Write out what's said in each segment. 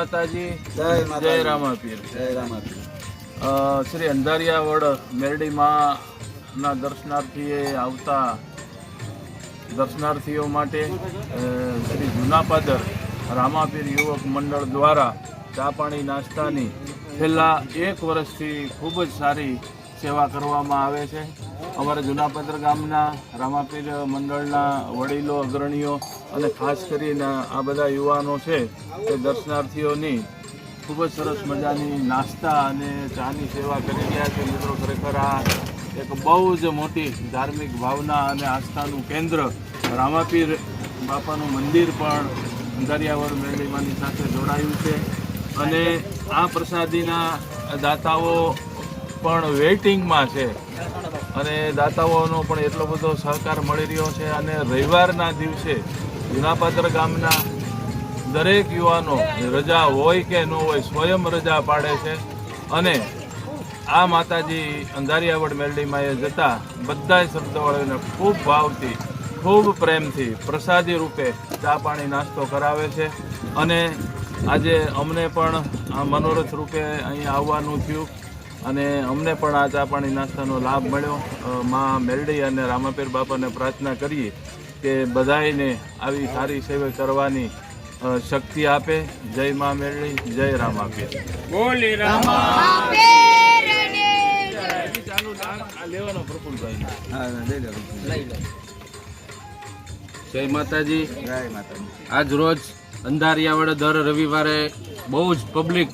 માતાજી, જય જય રામાપીર. જય રામાપીર. શ્રી અંધારિયાવડ મેરડી માના દર્શનાર્થીએ આવતા દર્શનાર્થીઓ માટે શ્રી જુનાપાદર રામાપીર યુવક મંડળ દ્વારા ચા પાણી નાસ્તાની છેલ્લા 1 વર્ષથી ખૂબ જ સારી સેવા કરવામાં આવે છે. અમારા જુનાપાદર ગામના રામાપીર મંડળના વડીલો, અગ્રણીઓ અને ખાસ કરીને આ બધા યુવાનો છે એ દર્શનાર્થીઓની ખૂબ જ સરસ મજાની નાસ્તા અને ચાની સેવા કરી રહ્યા છે. મિત્રો, ખરેખર આ એક બહુ જ મોટી ધાર્મિક ભાવના અને આસ્થાનું કેન્દ્ર રામાપીર બાપાનું મંદિર પણ અંધારિયાવડ મેરડીમાંની સાથે જોડાયું છે અને આ પ્રસાદીના દાતાઓ પણ વેઇટિંગમાં છે અને દાતાઓનો પણ એટલો બધો સહકાર મળી રહ્યો છે. અને રવિવારના દિવસે જુનાપાદર ગામના દરેક યુવાનો રજા હોય કે ન હોય સ્વયં રજા પાડે છે અને આ માતાજી અંધારિયાવડ મેરડીમાં એ જતા બધા શ્રદ્ધાળુઓને ખૂબ ભાવથી, ખૂબ પ્રેમથી પ્રસાદી રૂપે ચા પાણી નાસ્તો કરાવે છે. અને આજે અમને પણ આ મનોરથ રૂપે અહીં આવવાનું થયું અને અમને પણ આ ચા પાણી નાસ્તાનો લાભ મળ્યો. માં મેરડી અને રામાપીર બાપાને પ્રાર્થના કરીએ કે બધાને આવી સારી સેવા કરવાની શક્તિ આપે. જય માં મેરડી, જય રામાપીર. બોલી રામાપીર. ચાલુ લેવાનો પ્રફુલભાઈ. હા, લઈ લો. જય માતાજી. જય માતાજી. આજ રોજ અંધારિયાવડ દર રવિવારે બહુ જ પબ્લિક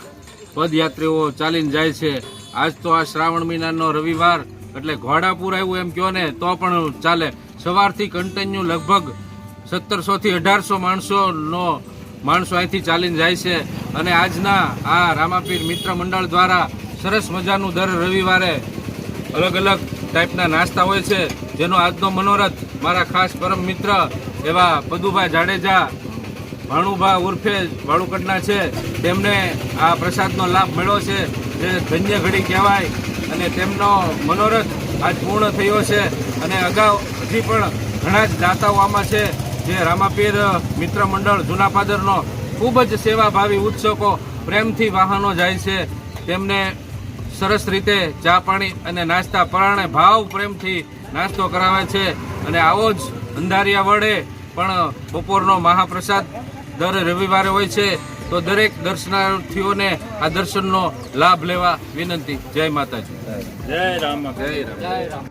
પદયાત્રીઓ ચાલીને જાય છે. આજ તો આ શ્રાવણ મહિનાનો રવિવાર એટલે ઘોડાપુર આવ્યું એમ કહો ને તો પણ ચાલે. સવારથી કન્ટિન્યુ લગભગ 1700 થી 1800 માણસો અહીંથી ચાલીને જાય છે. અને આજના આ રામાપીર મિત્ર મંડળ દ્વારા સરસ મજાનું દર રવિવારે અલગ અલગ ટાઈપના નાસ્તા હોય છે, જેનો આજનો મનોરથ મારા ખાસ પરમ મિત્ર એવા પદુભાઈ જાડેજા, ભાણુભા ઉર્ફે ભાડુકડના છે. તેમને આ પ્રસાદનો લાભ મળ્યો છે, જે ધન્ય ઘડી કહેવાય. અને તેમનો મનોરથ આજ પૂર્ણ થયો છે. અને અગાઉ હજી પણ ઘણા જ દાતાઓ આમાં છે, જે રામાપીર મિત્ર મંડળ જુનાપાદરનો ખૂબ જ સેવાભાવી ઉત્સકો પ્રેમથી વાહનો જાય છે. તેમને સરસ રીતે ચા પાણી અને નાસ્તા પરાણે ભાવ પ્રેમથી નાસ્તો કરાવે છે. અને આવો જ અંધારિયાવડે પણ બપોરનો મહાપ્રસાદ દર રવિવારે હોય છે. તો દરેક દર્શનાર્થીઓને આ દર્શનનો લાભ લેવા વિનંતી. જય માતાજી. જય રામ. જય રામ.